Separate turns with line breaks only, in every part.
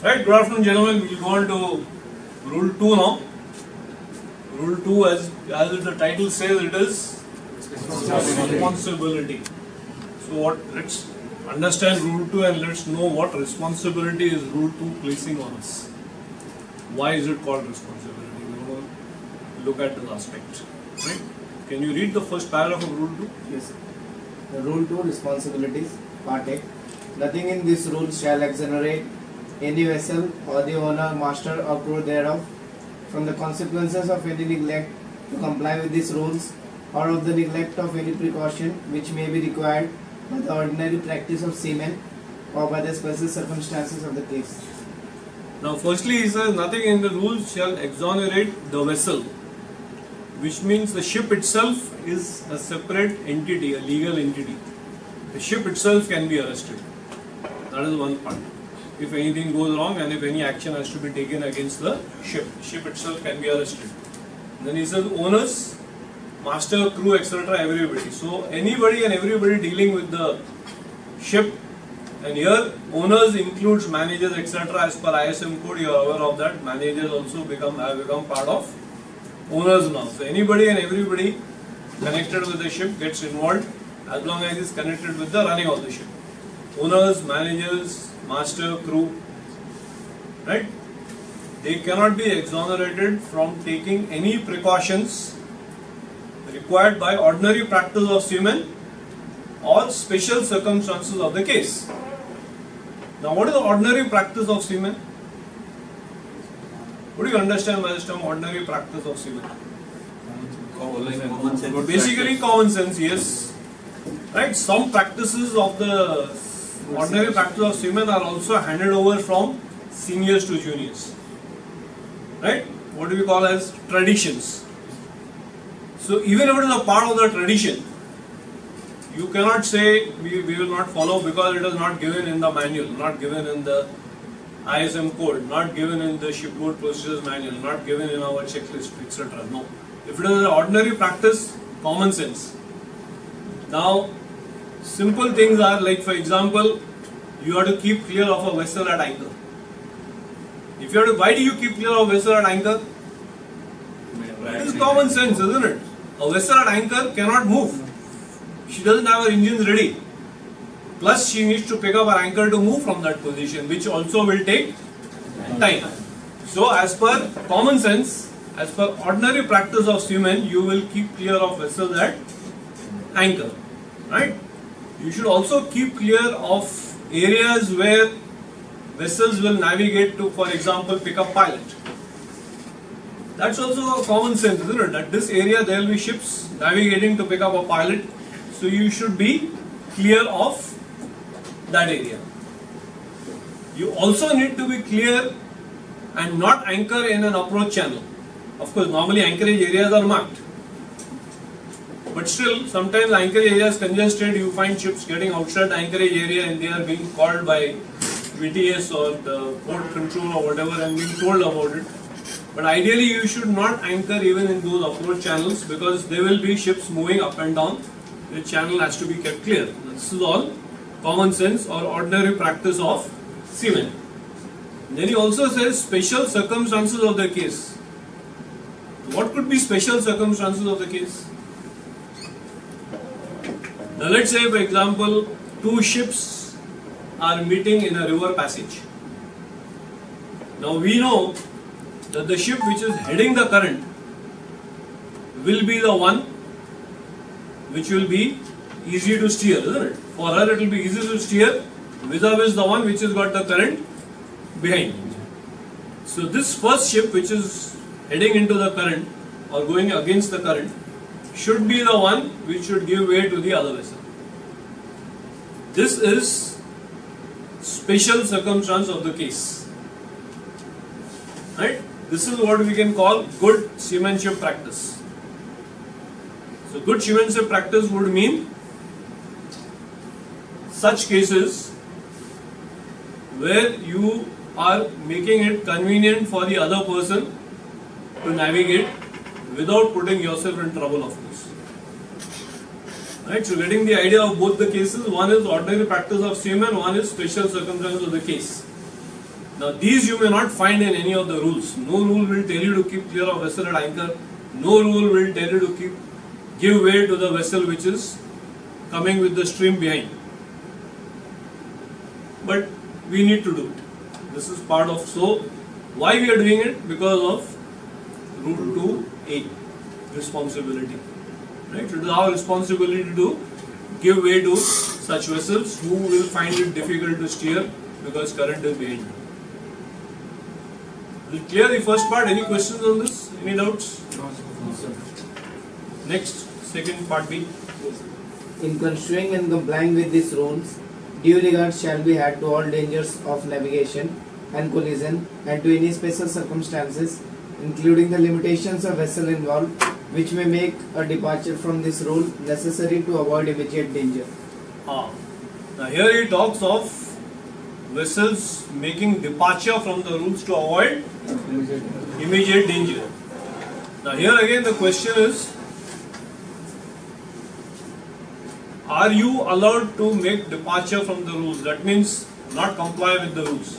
Right, good afternoon gentlemen, we will go on to rule 2 now. Rule 2 as the title says, it is responsibility. So let's understand rule 2 and let's know what responsibility is rule 2 placing on us. Why is it called responsibility? We will look at this aspect. Right? Can you read the first paragraph of rule 2?
Yes, sir. The rule 2 responsibilities, part A. Nothing in this rule shall exonerate any vessel or the owner, master or crew thereof from the consequences of any neglect to comply with these rules or of the neglect of any precaution which may be required by the ordinary practice of seamen or by the special circumstances of the case.
Now firstly he says nothing in the rules shall exonerate the vessel, which means the ship itself is a separate entity, a legal entity. The ship itself can be arrested. That is one part. If anything goes wrong and if any action has to be taken against the ship itself can be arrested. Then he says owners, master, crew, etc., everybody. So anybody and everybody dealing with the ship, and here owners includes managers, etc. As per ISM code, you are aware of that. Managers also have become part of owners now. So anybody and everybody connected with the ship gets involved as long as it is connected with the running of the ship. Owners, managers, master, crew, right? They cannot be exonerated from taking any precautions required by ordinary practice of seamen or special circumstances of the case. Now, what is the ordinary practice of seamen? What do you understand by this term, ordinary practice of seamen?
Common sense.
Basically, common sense, yes. Right? Some practices of the ordinary practice of seamen are also handed over from seniors to juniors. Right? What do we call as traditions. So even if it is a part of the tradition, you cannot say we will not follow because it is not given in the manual, not given in the ISM code, not given in the shipboard procedures manual, not given in our checklist, etc. No. If it is an ordinary practice, common sense. Now, simple things are like, for example, you have to keep clear of a vessel at anchor. If you have to, why do you keep clear of a vessel at anchor? It is common sense, isn't it? A vessel at anchor cannot move. She doesn't have her engines ready. Plus, she needs to pick up her anchor to move from that position, which also will take time. So, as per common sense, as per ordinary practice of seamen, you will keep clear of vessels at anchor. Right? You should also keep clear of areas where vessels will navigate to, for example, pick up pilot. That's also a common sense, isn't it? That this area there will be ships navigating to pick up a pilot. So you should be clear of that area. You also need to be clear and not anchor in an approach channel. Of course, normally anchorage areas are marked. But still, sometimes anchorage area is congested, you find ships getting outside the anchorage area and they are being called by VTS or the port control or whatever and being told about it. But ideally, you should not anchor even in those approach channels because there will be ships moving up and down. The channel has to be kept clear. This is all common sense or ordinary practice of seamen. Then he also says special circumstances of the case. What could be special circumstances of the case? Now let's say, for example, two ships are meeting in a river passage. Now we know that the ship which is heading the current will be the one which will be easy to steer, isn't it? For her it will be easy to steer vis-a-vis the one which has got the current behind. So this first ship which is heading into the current or going against the current should be the one which should give way to the other vessel. This is special circumstance of the case. Right? This is what we can call good seamanship practice. So good seamanship practice would mean such cases where you are making it convenient for the other person to navigate without putting yourself in trouble, of course. Right? So getting the idea of both the cases, one is ordinary practice of seamen, one is special circumstances of the case. Now these you may not find in any of the rules. No rule will tell you to keep clear of vessel at anchor. No rule will tell you to give way to the vessel which is coming with the stream behind. But we need to do it. This is part of, so why we are doing it? Because of Rule 2A, responsibility. Right? It is our responsibility to give way to such vessels who will find it difficult to steer because current is behind. Is it clear the first part? Any questions on this? Any doubts?
No, sir.
Next, second part B.
In construing and complying with these rules, due regard shall be had to all dangers of navigation and collision and to any special circumstances, including the limitations of vessel involved, which may make a departure from this rule necessary to avoid immediate danger.
Now here he talks of vessels making departure from the rules to avoid immediate danger. Now here again the question is, are you allowed to make departure from the rules? That means not comply with the rules.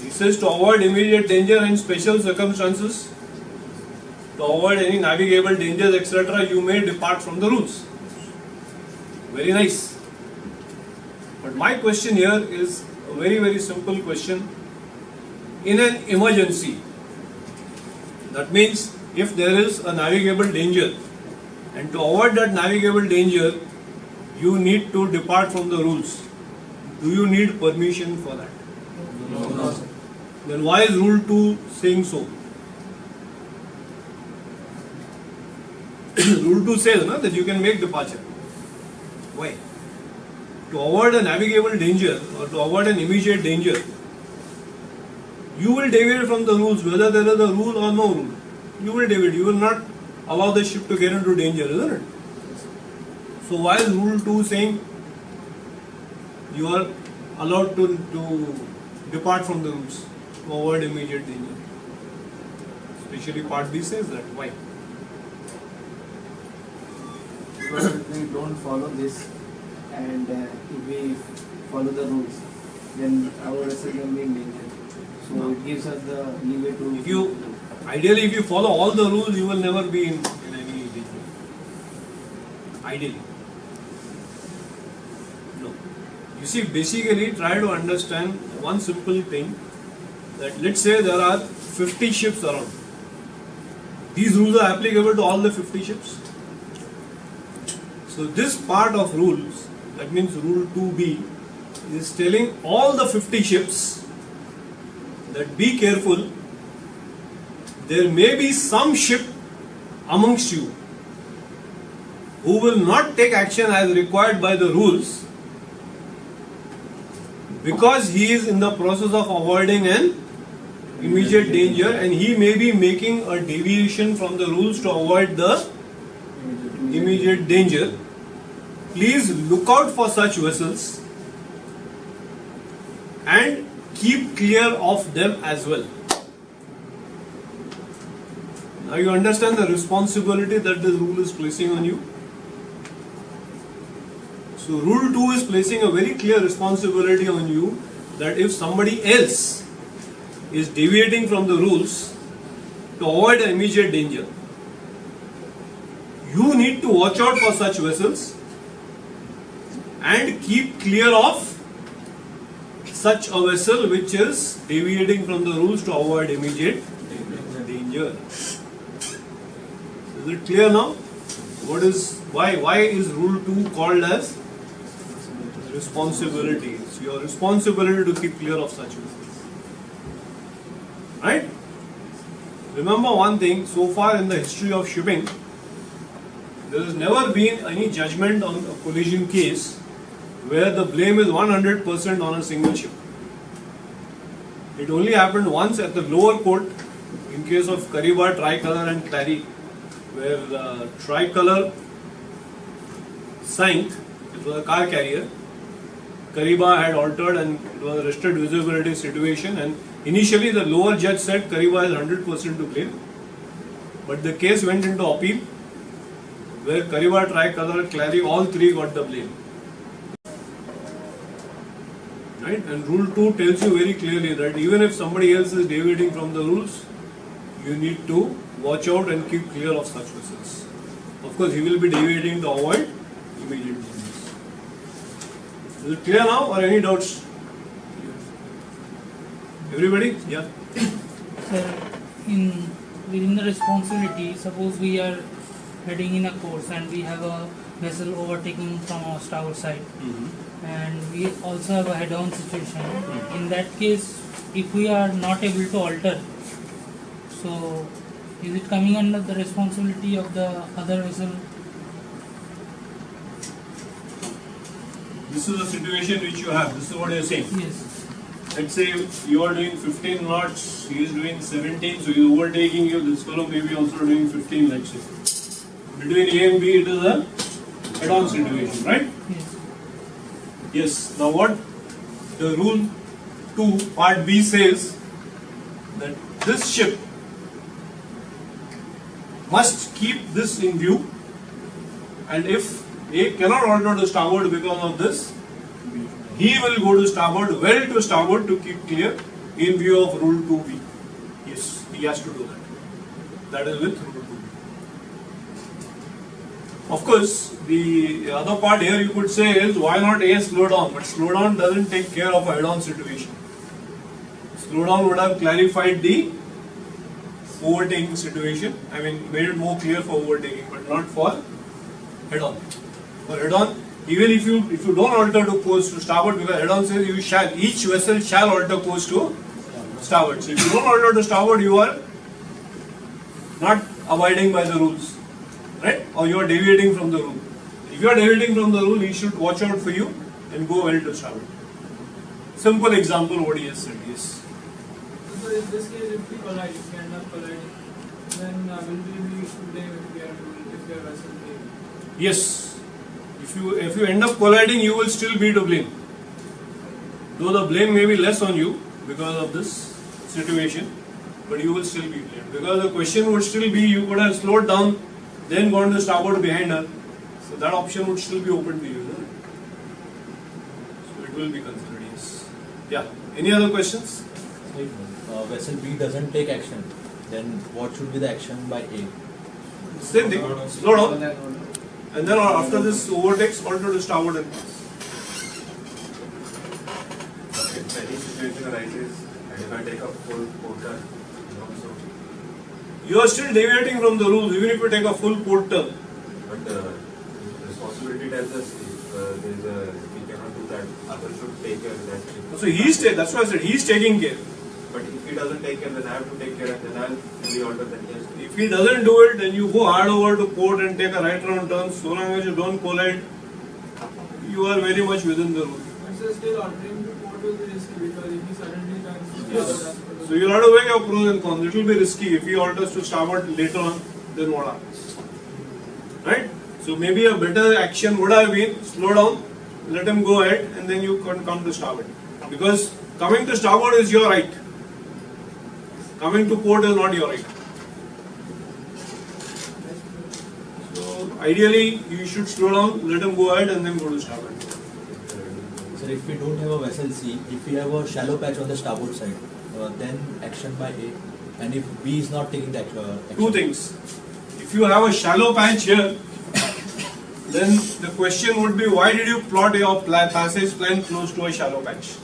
He says to avoid immediate danger in special circumstances, to avoid any navigable dangers, etc., you may depart from the rules. Very nice. But my question here is a very, very simple question. In an emergency, that means if there is a navigable danger, and to avoid that navigable danger, you need to depart from the rules. Do you need permission for that?
No.
Then why is Rule 2 saying so? Rule 2 says that you can make departure. Why? To avoid a navigable danger or to avoid an immediate danger, you will deviate from the rules, whether there is a rule or no rule. You will deviate. You will not allow the ship to get into danger, isn't it? So why is Rule 2 saying you are allowed to depart from the rules to avoid immediate danger? Especially Part B says that. Why?
Because if we don't follow this and if we follow the rules, then our vessel will be in danger. So it gives us the leeway to.
Ideally, if you follow all the rules, you will never be in any danger. Ideally. No. You see, basically, try to understand one simple thing, that let's say there are 50 ships around. These rules are applicable to all the 50 ships. So this part of rules, that means Rule 2B, is telling all the 50 ships that be careful. There may be some ship amongst you who will not take action as required by the rules because he is in the process of avoiding an immediate danger, and he may be making a deviation from the rules to avoid the immediate danger. Please look out for such vessels and keep clear of them as well. Now you understand the responsibility that this rule is placing on you. So Rule 2 is placing a very clear responsibility on you that if somebody else is deviating from the rules to avoid an immediate danger, you need to watch out for such vessels and keep clear of such a vessel which is deviating from the rules to avoid immediate danger. Is it clear now? Why is Rule 2 called as responsibility? It's your responsibility to keep clear of such vessels. Right? Remember one thing, so far in the history of shipping, there has never been any judgment on a collision case where the blame is 100% on a single ship. It only happened once at the lower court in case of Kariba, Tricolor and Clary, where the Tricolor sank. It was a car carrier. Kariba had altered and it was a restricted visibility situation, and initially the lower judge said Kariba is 100% to blame, but the case went into appeal where Kariba, Tricolor, Clary, all three got the blame. right? And rule 2 tells you very clearly that even if somebody else is deviating from the rules, you need to watch out and keep clear of such vessels. Of course, he will be deviating to avoid immediate changes. Is it clear now, or any doubts? Everybody? Yeah.
Sir, within the responsibility, suppose we are heading in a course and we have a vessel overtaking from our starboard side, and we also have a head-on situation. In that case, if we are not able to alter, so is it coming under the responsibility of the other vessel?
This is the situation which you have. This is what you are saying.
Yes.
Let's say you are doing 15 knots, he is doing 17, so he is overtaking you. This fellow may be also doing 15, let's say. Between A and B, it is a head-on situation, right?
Yes.
Yes. Now what the rule 2 part B says, that this ship must keep this in view, and if A cannot alter to starboard because of this, he will go to starboard, well to starboard, to keep clear in view of rule 2B. Yes, he has to do that. That is with rule 2B. Of course, the other part here you could say is, why not A slow down? But slow down doesn't take care of a head-on situation. Slow down would have clarified the overtaking situation. I mean, made it more clear for overtaking, but not for head-on. For head-on, even if you don't alter to course to starboard, because head-on says you shall, each vessel shall alter course to starboard. So if you don't alter to starboard, you are not abiding by the rules, right? Or you are deviating from the rule. If you are deviating from the rule, he should watch out for you and go well to starboard. Simple example what he has said. Yes.
So in this case, if we collide, if we end up colliding, then will we be to blame if we are vessel A?
Yes. If you end up colliding, you will still be to blame. Though the blame may be less on you because of this situation, but you will still be blamed. Because the question would still be, you could have slowed down, then gone to starboard behind her. So that option would still be open to you. Isn't it? So it will be considered, yes. Yeah. Any other questions?
If vessel B doesn't take action, then what should be the action by A?
Same thing. Slow down. And then after this overtakes, alter to starboard and pass.
If any situation arises, and if I take a full port turn, so.
You are still deviating from the rules, even if you take a full port turn.
But responsibility tells us if there is a, we cannot do that, others should take care of that.
So that's why I said he's taking care.
But if he doesn't take care, then I have to take care, and then I'll re-alter that. Yes.
If he doesn't do it, then you go hard over to port and take a right round turn. So long as you don't collide, you are very much within the rule.
But so still altering to port will be risky because if he suddenly turns,
Yes. So you'll have to weigh your pros and cons. It will be risky. If he alters to starboard later on, then what happens? Right? So maybe a better action would have been slow down, let him go ahead, and then you can come to starboard. Because coming to starboard is your right. Coming to port is not your right. So ideally, you should slow down, let him go ahead, and then go to starboard.
Sir, if we don't have a vessel C, if we have a shallow patch on the starboard side, then action by A, and if B is not taking that action.
Two things. If you have a shallow patch here, then the question would be, why did you plot your passage plan close to a shallow patch?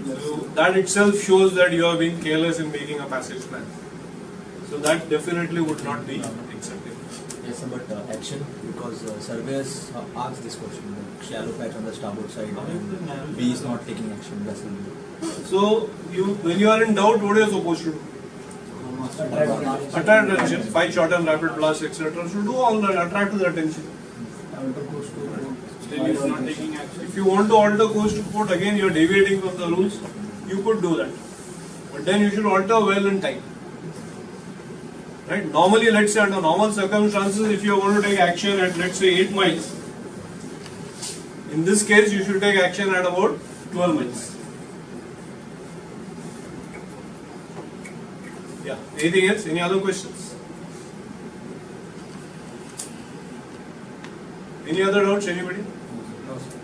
So that itself shows that you are being careless in making a passage plan. So that definitely would not be acceptable.
Yes, sir, but action, because surveyors asked this question, the shallow patch on the starboard side, and B is not taking action, vessel B.
So when you are in doubt, what are you supposed to do? Attract attention, fight short and rapid blast, etc. So do all that, attract the attention. Still you are not taking action. If you want to alter course to port, again you are deviating from the rules, you could do that. But then you should alter well in time. Right? Normally, let's say under normal circumstances, if you are going to take action at, let's say, 8 miles, in this case you should take action at about 12 miles. Yeah. Anything else? Any other questions? Any other doubts? Anybody?
No, sir.